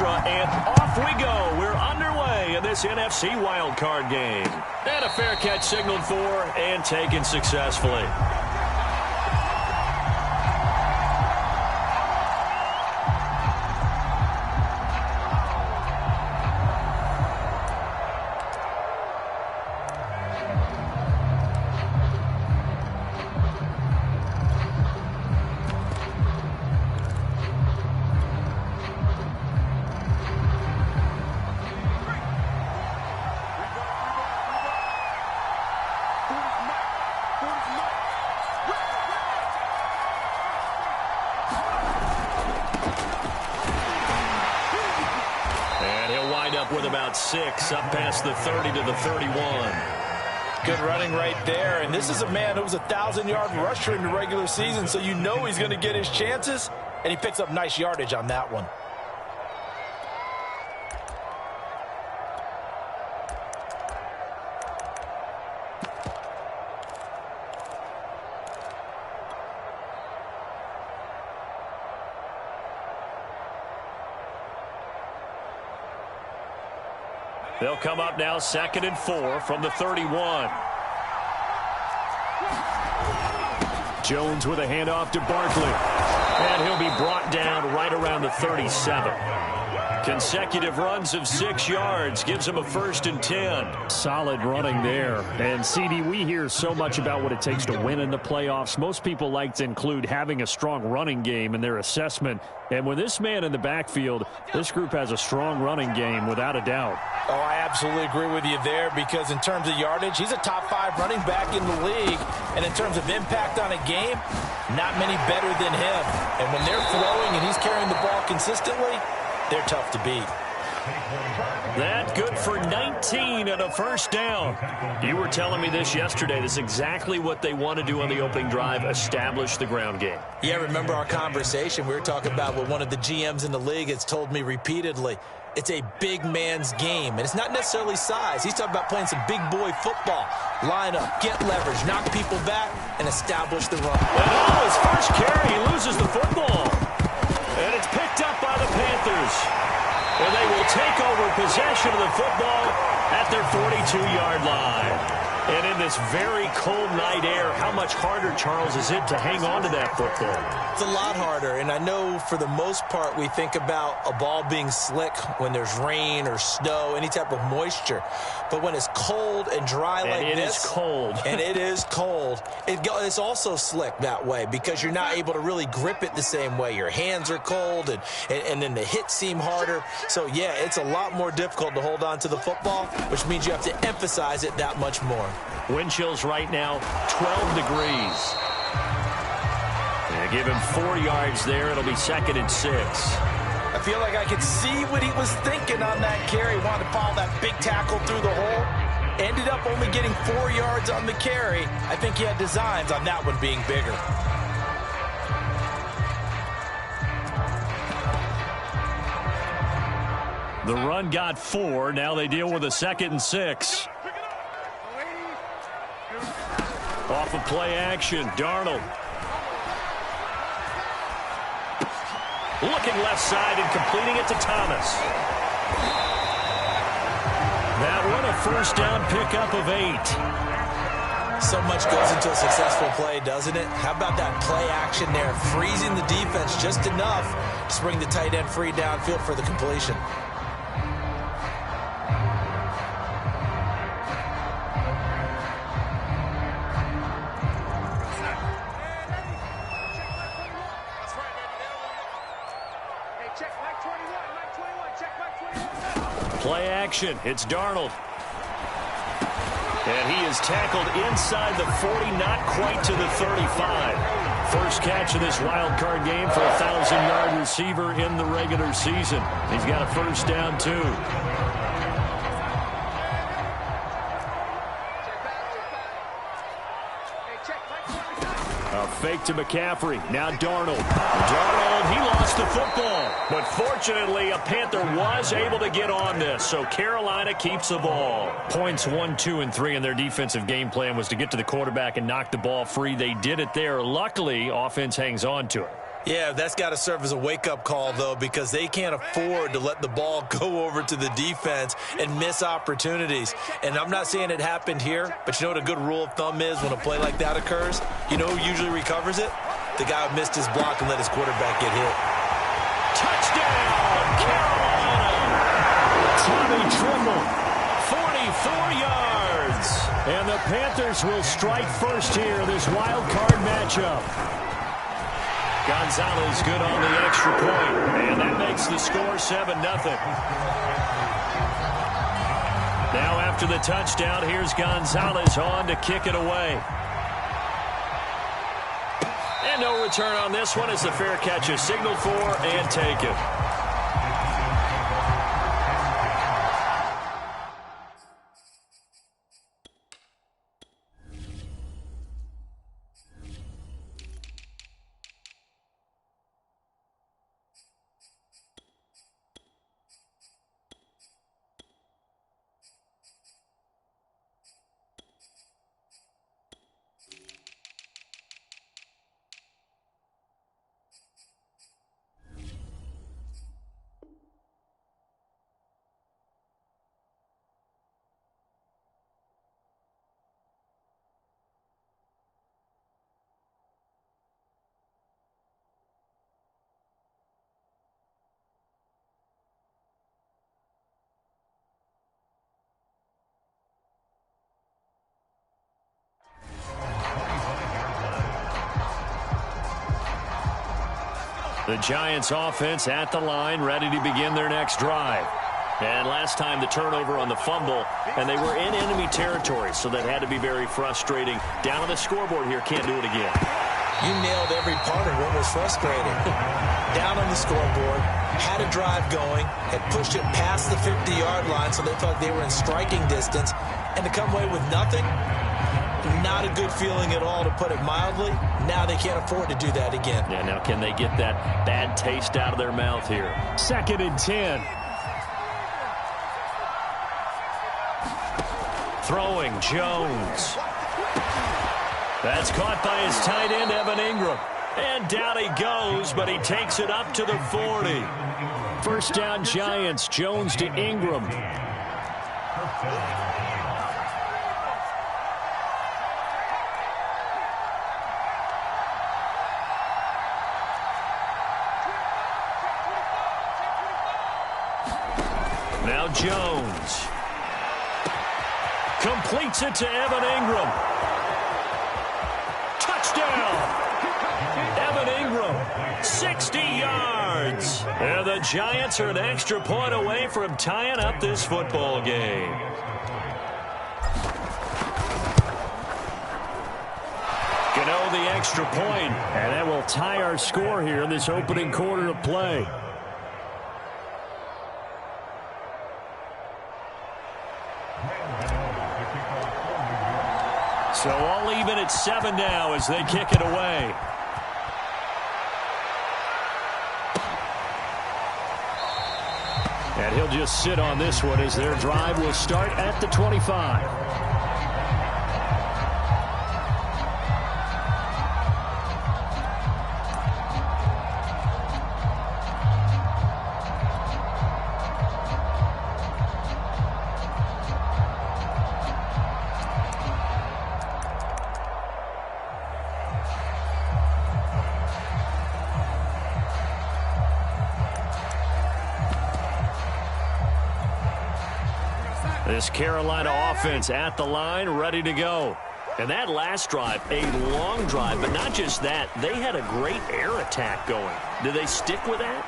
mantra, and off we go. We're underway in this NFC wildcard game. And a fair catch signaled for and taken successfully. With about 6 up past the 30 to the 31. Good running right there. And this is a man who was a 1,000-yard rusher in the regular season, so you know he's going to get his chances, and he picks up nice yardage on that one. They'll come up now 2nd and 4 from the 31. Jones with a handoff to Barkley. And he'll be brought down right around the 37. Consecutive runs of 6 yards gives him a 1st and 10. Solid running there. And, CD, we hear so much about what it takes to win in the playoffs. Most people like to include having a strong running game in their assessment. And with this man in the backfield, this group has a strong running game without a doubt. Oh, I absolutely agree with you there, because in terms of yardage, he's a top 5 running back in the league. And in terms of impact on a game, not many better than him. And when they're flowing and he's carrying the ball consistently, they're tough to beat. That good for 19 and a 1st down. You were telling me this yesterday. This is exactly what they want to do on the opening drive, establish the ground game. Yeah, remember our conversation. We were talking about what one of the GMs in the league has told me repeatedly. It's a big man's game, and it's not necessarily size. He's talking about playing some big boy football. Line up, get leverage, knock people back, and establish the run. And on his first carry, he loses the football. And it's picked up by the Panthers. And they will take over possession of the football at their 42-yard line. And in this very cold night air, how much harder, Charles, is it to hang on to that football? It's a lot harder, and I know for the most part we think about a ball being slick when there's rain or snow, any type of moisture. But when it's cold and dry like this. And it is cold. And it is cold. It's also slick that way because you're not able to really grip it the same way. Your hands are cold, and then the hits seem harder. So, yeah, it's a lot more difficult to hold on to the football, which means you have to emphasize it that much more. Wind chills right now, 12 degrees. They give him 4 yards there. It'll be 2nd and 6. I feel like I could see what he was thinking on that carry. He wanted to follow that big tackle through the hole. Ended up only getting 4 yards on the carry. I think he had designs on that one being bigger. The run got 4. Now they deal with a 2nd and 6. Off of play action, Darnold. Looking left side and completing it to Thomas. That one a 1st down pickup of 8. So much goes into a successful play, doesn't it? How about that play action there? Freezing the defense just enough to bring the tight end free downfield for the completion. Play action. It's Darnold. And he is tackled inside the 40, not quite to the 35. First catch of this wild card game for a 1,000-yard receiver in the regular season. He's got a 1st down, too. A fake to McCaffrey. Now Darnold. Darnold, he lost the football. But fortunately, a Panther was able to get on this, so Carolina keeps the ball. Points 1, 2, and 3 in their defensive game plan was to get to the quarterback and knock the ball free. They did it there. Luckily, offense hangs on to it. Yeah, that's got to serve as a wake-up call, though, because they can't afford to let the ball go over to the defense and miss opportunities. And I'm not saying it happened here, but you know what a good rule of thumb is when a play like that occurs? You know who usually recovers it? The guy who missed his block and let his quarterback get hit. Touchdown, Carolina! Tommy Tremble. 44 yards. And the Panthers will strike first here, this wild card matchup. Gonzalez good on the extra point, and that makes the score 7-0. Now after the touchdown, here's Gonzalez on to kick it away. And no return on this one as the fair catch is signaled for and taken. The Giants offense at the line, ready to begin their next drive. And last time the turnover on the fumble, and they were in enemy territory, so that had to be very frustrating. Down on the scoreboard here, can't do it again. You nailed every part of what was frustrating. Down on the scoreboard, had a drive going, had pushed it past the 50-yard line, so they felt they were in striking distance, and to come away with nothing, not a good feeling at all, to put it mildly. Now they can't afford to do that again. Yeah, now can they get that bad taste out of their mouth here? 2nd and 10. Throwing, Jones. That's caught by his tight end, Evan Ingram. And down he goes, but he takes it up to the 40. First down, Giants. Jones to Ingram. Now Jones completes it to Evan Ingram. Touchdown! Evan Ingram, 60 yards. And the Giants are an extra point away from tying up this football game. Gano the extra point. And that will tie our score here in this opening quarter of play. So all even at 7 now as they kick it away. And he'll just sit on this one as their drive will start at the 25. This Carolina offense at the line, ready to go. And that last drive, a long drive, but not just that. They had a great air attack going. Do they stick with that?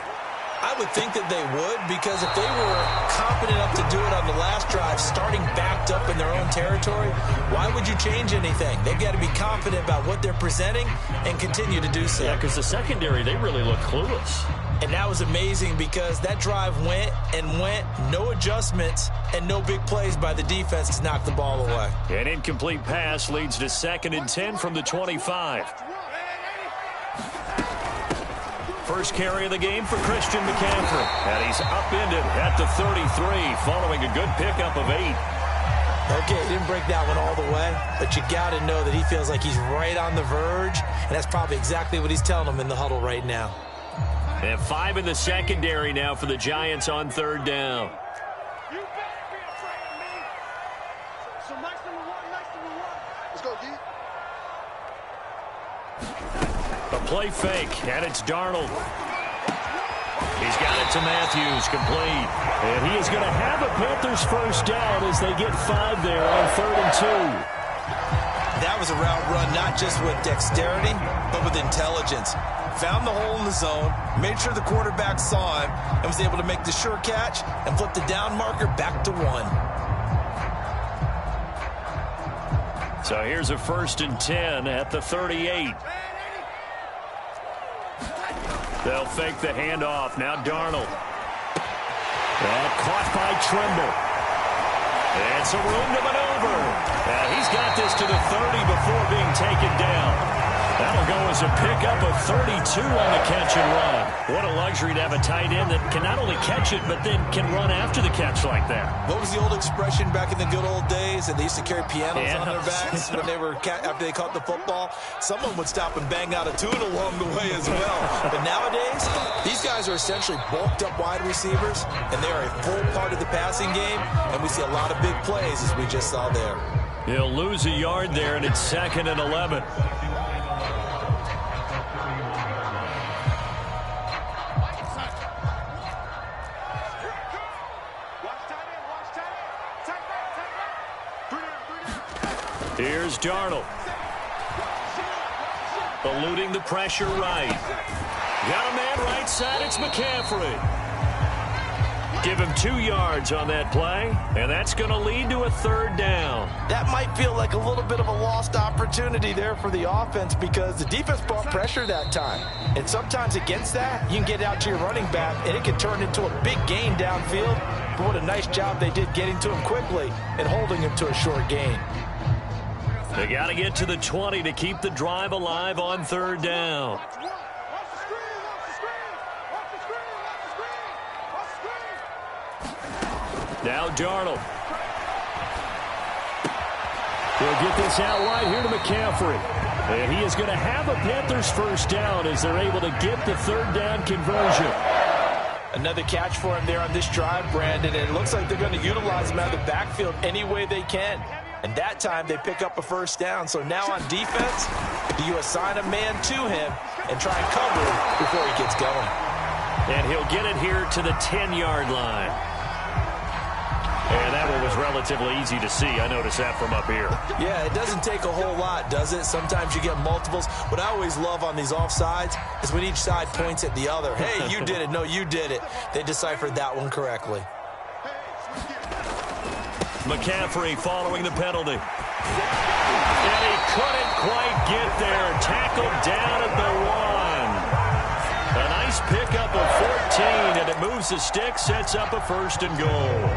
I would think that they would, because if they were competent enough to do it on the last drive, starting backed up in their own territory, why would you change anything? They've got to be confident about what they're presenting and continue to do so. Yeah, because the secondary, they really look clueless. And that was amazing because that drive went and went, no adjustments, and no big plays by the defense to knock the ball away. An incomplete pass leads to 2nd and 10 from the 25. First carry of the game for Christian McCaffrey. And he's upended at the 33 following a good pickup of 8. Okay, he didn't break that one all the way, but you got to know that he feels like he's right on the verge, and that's probably exactly what he's telling them in the huddle right now. They have 5 in the secondary now for the Giants on 3rd down. You better be afraid of me. So nice number one. Let's go, D. A play fake, and it's Darnold. He's got it to Matthews, complete. And he is going to have a Panthers first down as they get 5 there on 3rd and 2. That was a route run not just with dexterity, but with intelligence. Found the hole in the zone, made sure the quarterback saw him, and was able to make the sure catch and flip the down marker back to 1. So here's a 1st and 10 at the 38. They'll fake the handoff. Now Darnold. Caught by Trimble. It's a room to maneuver. He's got this to the 30 before being taken down. That'll go as a pickup of 32 on the catch and run. What a luxury to have a tight end that can not only catch it, but then can run after the catch like that. What was the old expression back in the good old days? And they used to carry pianos on their backs when they were after they caught the football. Someone would stop and bang out a tune along the way as well. But nowadays, these guys are essentially bulked up wide receivers, and they are a full part of the passing game. And we see a lot of big plays as we just saw there. He'll lose a yard there, and it's 2nd and 11. Here's Darnold. Eluding the pressure right. Got a man right side. It's McCaffrey. Give him 2 yards on that play, and that's going to lead to a 3rd down. That might feel like a little bit of a lost opportunity there for the offense because the defense brought pressure that time. And sometimes against that, you can get out to your running back, and it can turn into a big gain downfield. But what a nice job they did getting to him quickly and holding him to a short gain. They got to get to the 20 to keep the drive alive on 3rd down. Now Darnold. He'll get this out wide here to McCaffrey. And he is going to have a Panthers first down as they're able to get the 3rd down conversion. Another catch for him there on this drive, Brandon, and it looks like they're going to utilize him out of the backfield any way they can. And that time they pick up a first down. So now on defense, do you assign a man to him and try and cover him before he gets going? And he'll get it here to the 10-yard line. And that one was relatively easy to see. I noticed that from up here. Yeah, it doesn't take a whole lot, does it? Sometimes you get multiples. What I always love on these offsides is when each side points at the other. Hey, you did it. No, you did it. They deciphered that one correctly. McCaffrey following the penalty. And he couldn't quite get there. Tackled down at the 1. A nice pickup of 14, and it moves the stick, sets up a 1st and goal.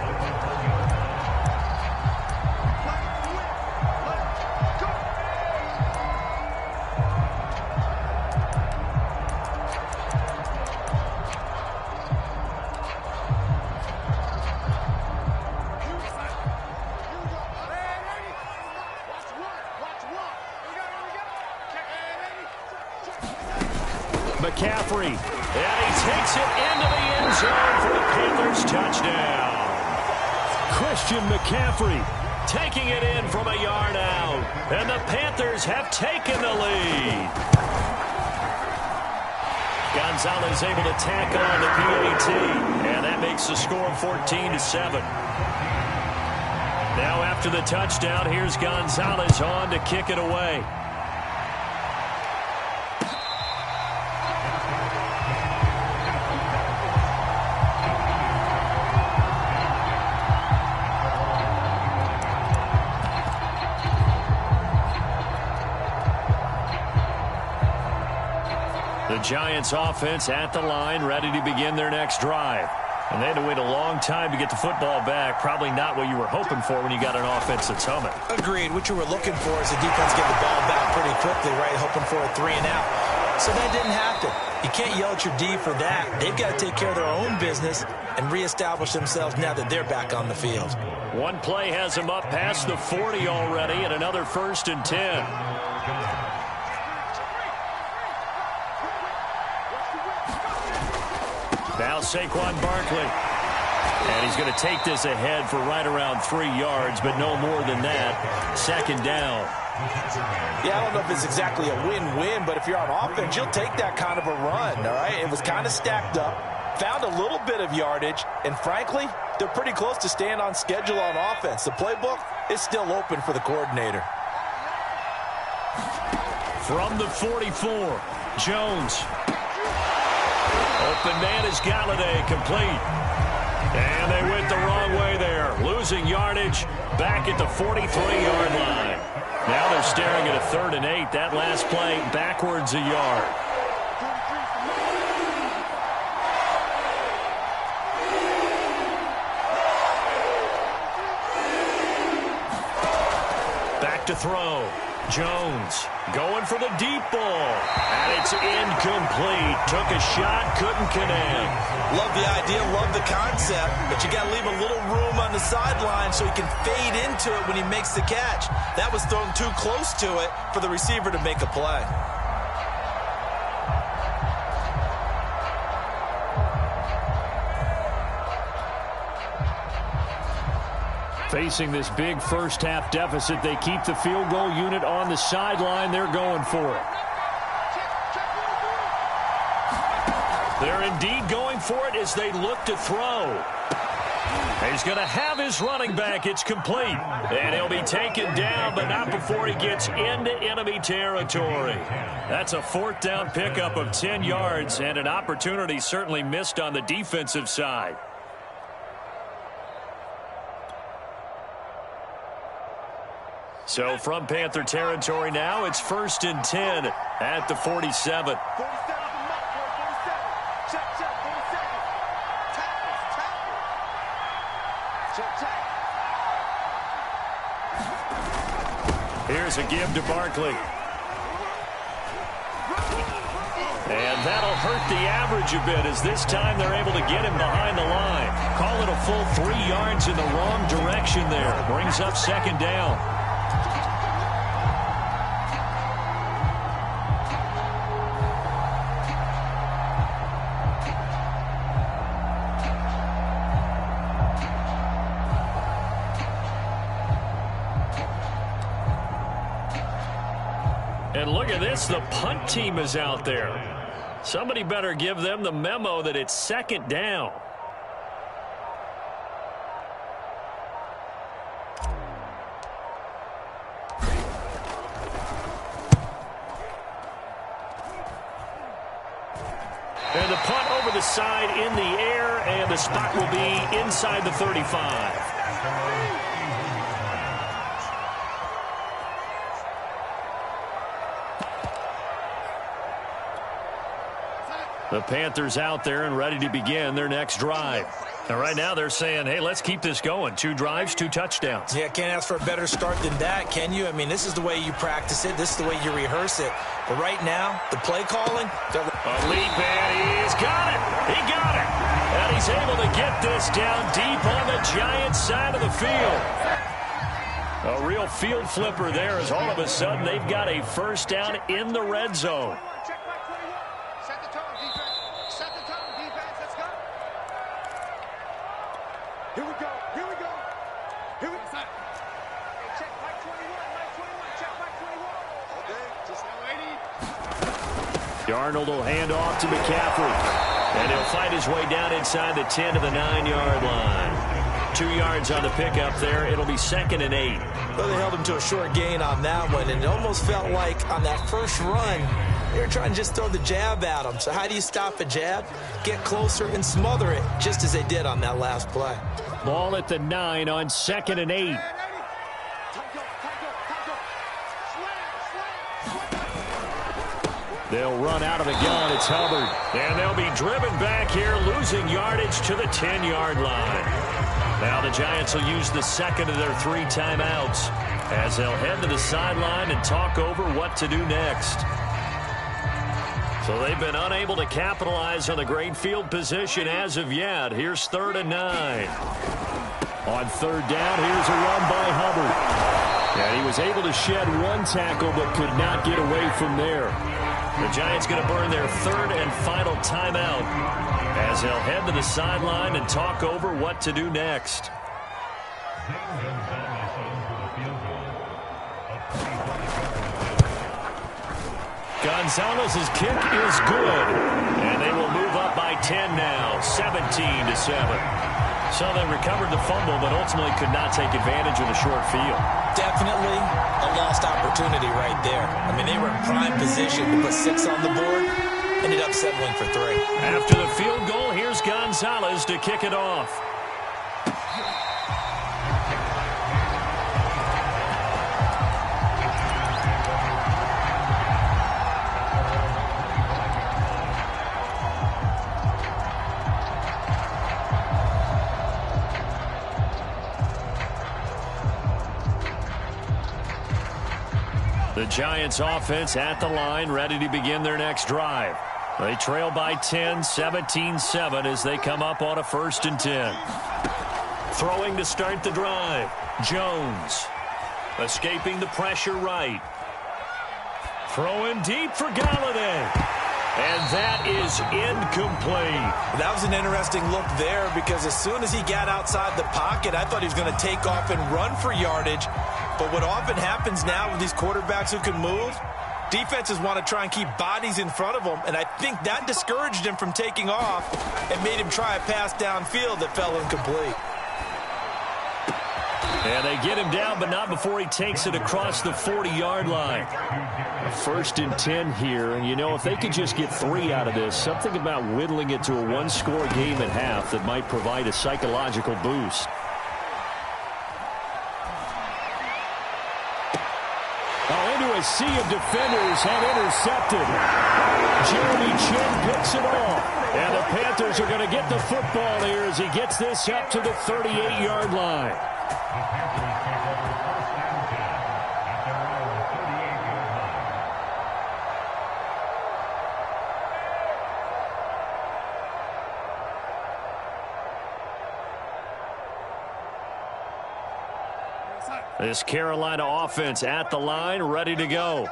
McCaffrey, and he takes it into the end zone for the Panthers touchdown. Christian McCaffrey taking it in from a yard out, and the Panthers have taken the lead. Gonzalez able to tack on the PAT, and that makes the score 14-7. Now after the touchdown, here's Gonzalez on to kick it away. The Giants offense at the line, ready to begin their next drive. And they had to wait a long time to get the football back. Probably not what you were hoping for when you got an offense that's humming. Agreed. What you were looking for is the defense get the ball back pretty quickly, right? Hoping for a 3 and out. So that didn't happen. You can't yell at your D for that. They've got to take care of their own business and reestablish themselves now that they're back on the field. One play has him up past the 40 already, and another 1st and 10. Now Saquon Barkley. And he's going to take this ahead for right around 3 yards, but no more than that. 2nd down. Yeah, I don't know if it's exactly a win-win, but if you're on offense, you'll take that kind of a run, all right? It was kind of stacked up, found a little bit of yardage, and frankly, they're pretty close to staying on schedule on offense. The playbook is still open for the coordinator. From the 44, Jones. Open man is Galladay, complete. And they went the wrong way there. Losing yardage back at the 43-yard line. Now they're staring at a 3rd and 8. That last play backwards a yard. Back to throw. Jones going for the deep ball. And it's incomplete. Took a shot, couldn't connect. Love the idea, love the concept, but you got to leave a little room on the sideline so he can fade into it when he makes the catch. That was thrown too close to it for the receiver to make a play. Facing this big first-half deficit, they keep the field goal unit on the sideline. They're going for it. They're indeed going for it as they look to throw. He's going to have his running back. It's complete. And he'll be taken down, but not before he gets into enemy territory. That's a 4th down pickup of 10 yards and an opportunity certainly missed on the defensive side. So from Panther territory now, it's 1st and 10 at the 47. 47 is the mark, 47. Check, 47. Tackles. Check. Here's a give to Barkley. And that'll hurt the average a bit as this time they're able to get him behind the line. Call it a full 3 yards in the wrong direction there. Brings up 2nd down. And look at this, the punt team is out there. Somebody better give them the memo that it's 2nd down. And the punt over the side in the air, and the spot will be inside the 35. The Panthers out there and ready to begin their next drive. And right now they're saying, hey, let's keep this going. 2 drives, 2 touchdowns. Yeah, can't ask for a better start than that, can you? I mean, this is the way you practice it. This is the way you rehearse it. But right now, the play calling. A leap, and he's got it. He got it. And he's able to get this down deep on the Giants' side of the field. A real field flipper there as all of a sudden they've got a 1st down in the red zone. Here we go. Here we go. Here we go. Check back 21. Mike 21. Check back 21. Okay. Just now 80. Darnold will hand off to McCaffrey. And he'll fight his way down inside the 10 to the 9-yard line. 2 yards on the pickup there. It'll be 2nd and 8. Well, they held him to a short gain on that one, and it almost felt like on that first run, they were trying to just throw the jab at him. So how do you stop a jab? Get closer and smother it, just as they did on that last play. Ball at the 9 on 2nd and 8. They'll run out of the gun. It's Hubbard. And they'll be driven back here, losing yardage to the 10-yard line. Now the Giants will use the 2nd of their 3 timeouts as they'll head to the sideline and talk over what to do next. So they've been unable to capitalize on the great field position as of yet. Here's 3rd and 9. On third down, here's a run by Hubbard. And he was able to shed one tackle but could not get away from there. The Giants going to burn their third and final timeout as they'll head to the sideline and talk over what to do next. Gonzalez's kick is good, and they will move up by 10 now, 17-7. So they recovered the fumble, but ultimately could not take advantage of the short field. Definitely a lost opportunity right there. I mean, they were in prime position to put 6 on the board, ended up settling for 3. After the field goal, here's Gonzalez to kick it off. The Giants offense at the line, ready to begin their next drive. They trail by 10, 17-7 as they come up on a 1st and 10. Throwing to start the drive. Jones. Escaping the pressure right. Throwing deep for Galladay. And that is incomplete. That was an interesting look there because as soon as he got outside the pocket, I thought he was going to take off and run for yardage. But what often happens now with these quarterbacks who can move, defenses want to try and keep bodies in front of them, and I think that discouraged him from taking off and made him try a pass downfield that fell incomplete. And they get him down, but not before he takes it across the 40-yard line. A 1st and 10 here, and you know, if they could just get 3 out of this, something about whittling it to a 1-score game at half that might provide a psychological boost. Into a sea of defenders and intercepted. Jeremy Chin picks it off. And the Panthers are going to get the football here as he gets this up to the 38-yard line. This Carolina offense at the line, ready to go.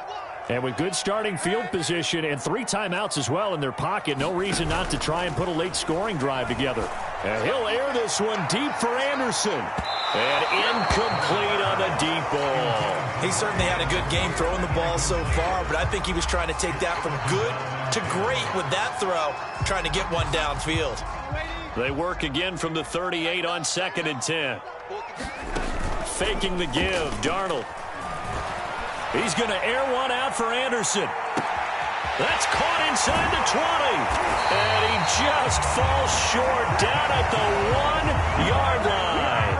And with good starting field position and 3 timeouts as well in their pocket, no reason not to try and put a late scoring drive together. And he'll air this one deep for Anderson. And incomplete on the deep ball. He certainly had a good game throwing the ball so far, but I think he was trying to take that from good to great with that throw, trying to get one downfield. They work again from the 38 on 2nd and 10. Faking the give, Darnold. He's going to air one out for Anderson. That's caught inside the 20. And he just falls short down at the 1-yard line.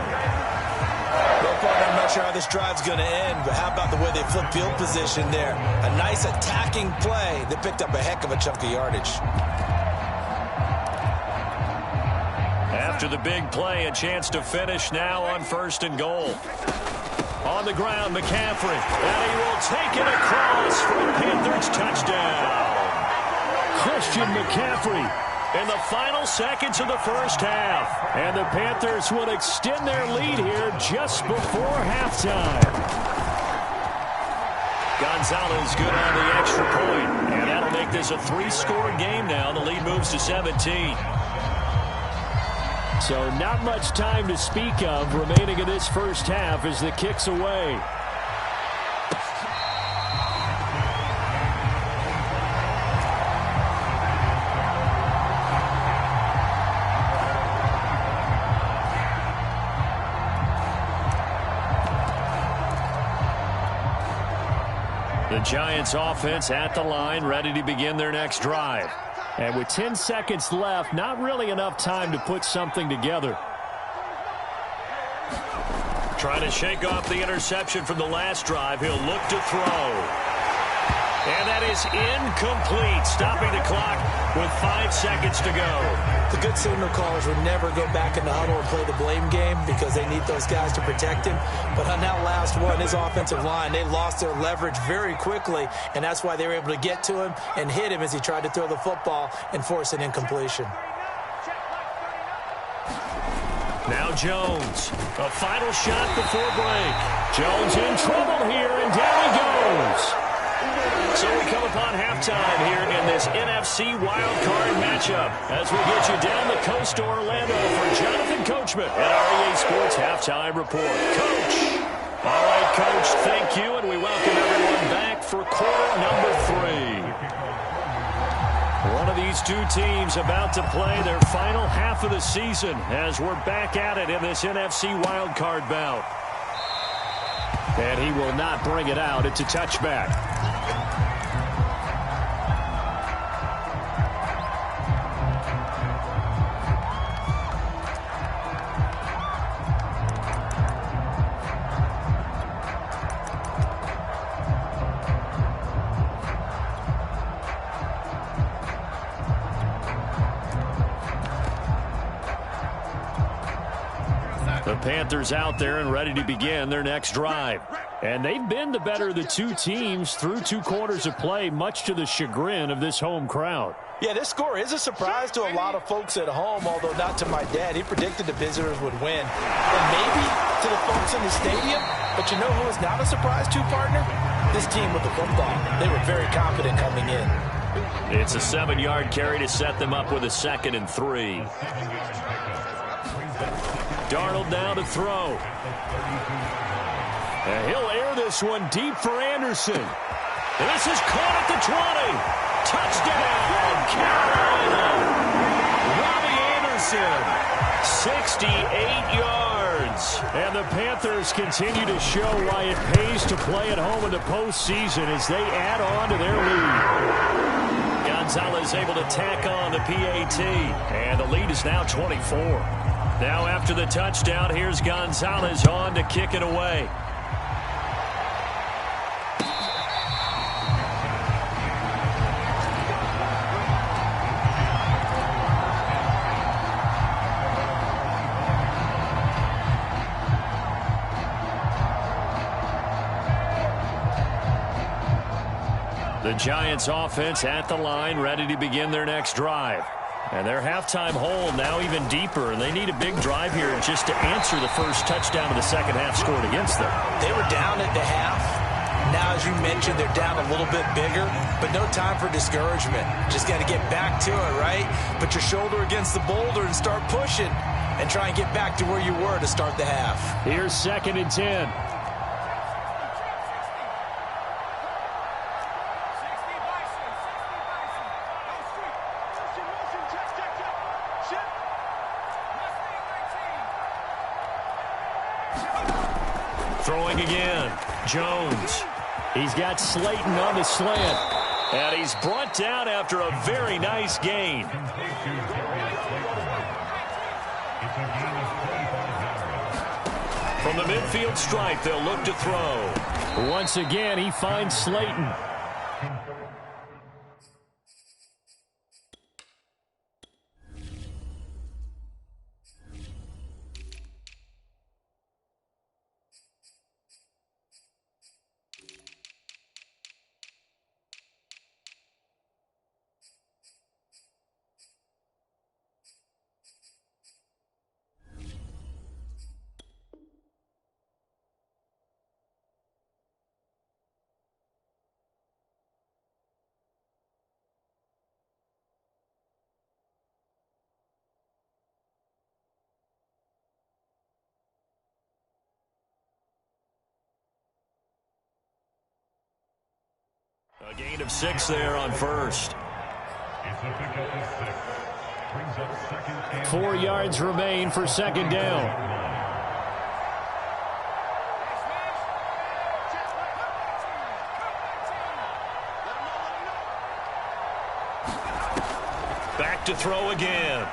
Well, partner, I'm not sure how this drive's going to end, but how about the way they flip field position there? A nice attacking play that picked up a heck of a chunk of yardage. After the big play, a chance to finish now on 1st and goal. On the ground, McCaffrey. And he will take it across for a Panthers touchdown. Christian McCaffrey In the final seconds of the first half. And the Panthers will extend their lead here just before halftime. Gonzalez good on the extra point. And that'll make this a 3-score game now. The lead moves to 17. So not much time to speak of remaining in this first half as the kick's away. The Giants offense at the line, ready to begin their next drive. And with 10 seconds left, not really enough time to put something together. Trying to shake off the interception from the last drive. He'll look to throw. And that is incomplete, stopping the clock with 5 seconds to go. The good signal callers would never go back in the huddle and play the blame game because they need those guys to protect him. But on that last one, his offensive line, they lost their leverage very quickly, and that's why they were able to get to him and hit him as he tried to throw the football and force an incompletion. Now Jones. A final shot before break. Jones in trouble here, and down he goes. So we come upon halftime here in this NFC wildcard matchup as we get you down the coast to Orlando for Jonathan Coachman at our EA Sports Halftime Report. Coach. All right, Coach, thank you, and we welcome everyone back for quarter number 3. One of these two teams about to play their final half of the season as we're back at it in this NFC wildcard bout. And he will not bring it out. It's a touchback. The Panthers out there and ready to begin their next drive. And they've been the better of the two teams through 2 quarters of play, much to the chagrin of this home crowd. Yeah, this score is a surprise to a lot of folks at home, although not to my dad. He predicted the visitors would win. And maybe to the folks in the stadium. But you know who is not a surprise to, partner? This team with the football. They were very confident coming in. It's a 7-yard carry to set them up with a 2nd and 3. Darnold now to throw. And he'll air this one deep for Anderson. This is caught at the 20. Touchdown, Carolina. Robbie Anderson, 68 yards. And the Panthers continue to show why it pays to play at home in the postseason as they add on to their lead. Gonzalez able to tack on the PAT. And the lead is now 24. Now after the touchdown, here's Gonzalez on to kick it away. The Giants offense at the line, ready to begin their next drive. And their halftime hole now even deeper, and they need a big drive here just to answer the first touchdown of the second half scored against them. They were down at the half. Now, as you mentioned, they're down a little bit bigger, but no time for discouragement. Just got to get back to it, right? Put your shoulder against the boulder and start pushing and try and get back to where you were to start the half. Here's 2nd and 10. Throwing again, Jones. He's got Slayton on the slant. And he's brought down after a very nice gain. From the midfield stripe, they'll look to throw. Once again, he finds Slayton. A gain of 6 there on first. 4 yards remain for second down. Back to throw again.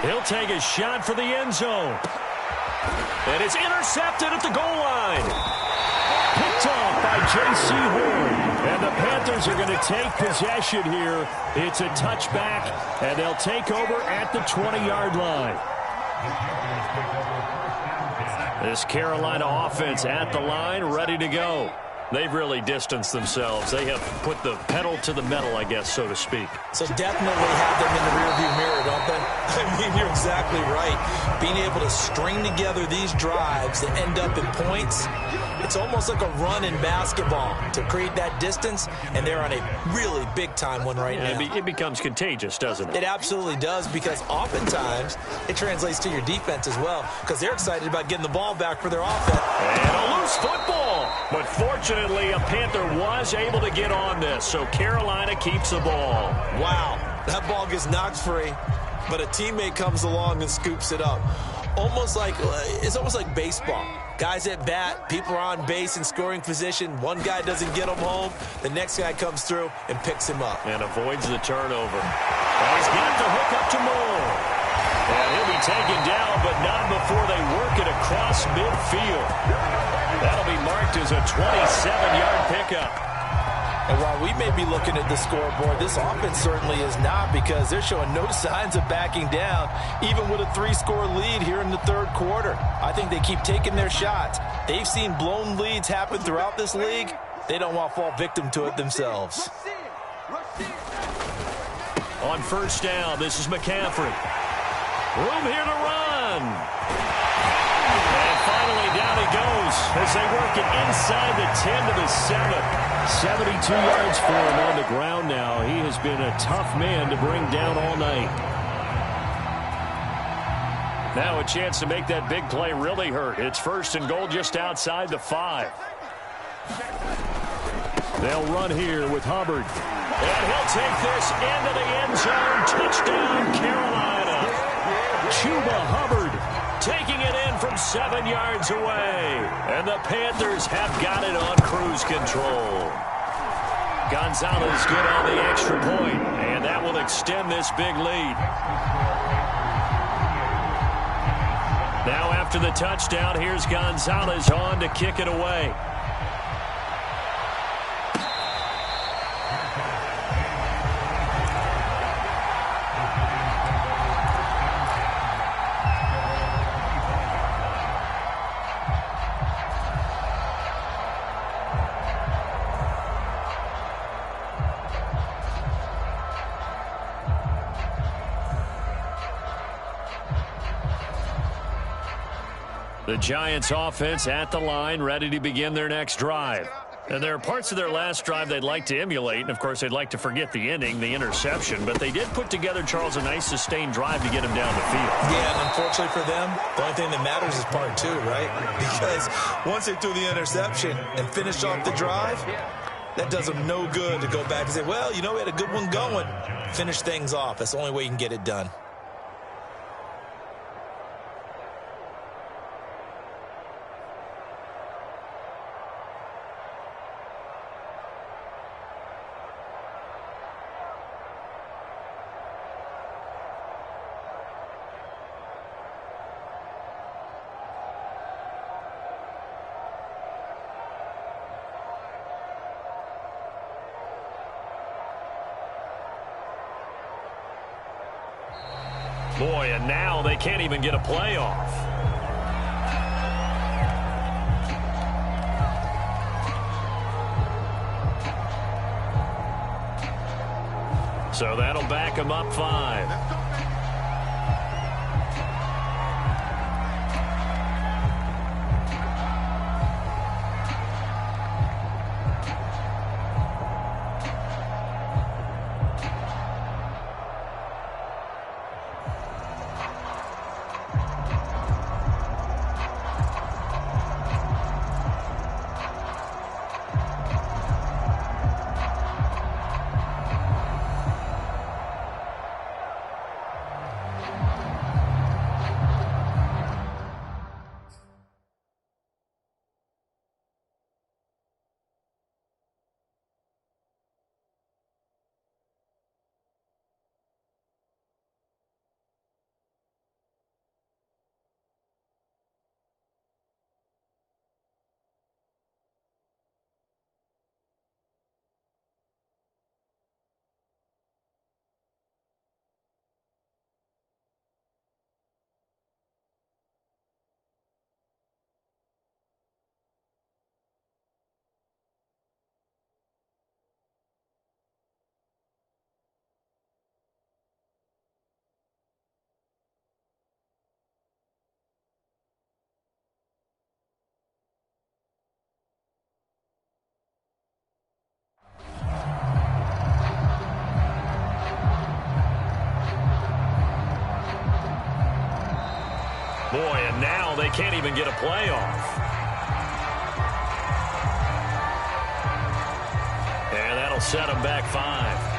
He'll take a shot for the end zone. And it's intercepted at the goal line. Picked off by J.C. Horn. And the Panthers are going to take possession here. It's a touchback, and they'll take over at the 20-yard line. This Carolina offense at the line, ready to go. They've really distanced themselves. They have put the pedal to the metal, I guess, so to speak. So definitely have them in the rearview mirror, don't they? I mean, you're exactly right. Being able to string together these drives that end up in points, it's almost like a run in basketball to create that distance, and they're on a really big-time one right now. It becomes contagious, doesn't it? It absolutely does, because oftentimes it translates to your defense as well, because they're excited about getting the ball back for their offense. And a loose football. But fortunately, a Panther was able to get on this, so Carolina keeps the ball. Wow, that ball gets knocked free, but a teammate comes along and scoops it up. It's almost like baseball. Guys at bat, people are on base in scoring position. One guy doesn't get him home. The next guy comes through and picks him up. And avoids the turnover. And he's got the hook up to Moore. And he'll be taken down, but not before they work it across midfield. That'll be marked as a 27-yard pickup. And while we may be looking at the scoreboard, this offense certainly is not, because they're showing no signs of backing down, even with a 3-score lead here in the third quarter. I think they keep taking their shots. They've seen blown leads happen throughout this league. They don't want to fall victim to it themselves. On first down, this is McCaffrey. Room here to run. And finally down he goes as they work it inside the 10 to the 7. 72 yards for him on the ground now. He has been a tough man to bring down all night. Now a chance to make that big play really hurt. It's first and goal just outside the 5. They'll run here with Hubbard. And he'll take this into the end zone. Touchdown, Carolina. Chuba Hubbard taking it in from 7 yards away. And the Panthers have got it on cruise control. Gonzalez good on the extra point, and that will extend this big lead. Now after the touchdown, here's Gonzalez on to kick it away. The Giants offense at the line, ready to begin their next drive. And there are parts of their last drive they'd like to emulate, and of course they'd like to forget the ending, the interception, but they did put together, Charles, a nice sustained drive to get him down the field. Yeah, and unfortunately for them, the only thing that matters is part 2, right? Because once they threw the interception and finished off the drive, that does them no good to go back and say, well, you know, we had a good one going. Finish things off. That's the only way you can get it done. Boy, and now they can't even get a playoff. So that'll back them up 5. Boy, and now they can't even get a play off. And that'll set them back 5.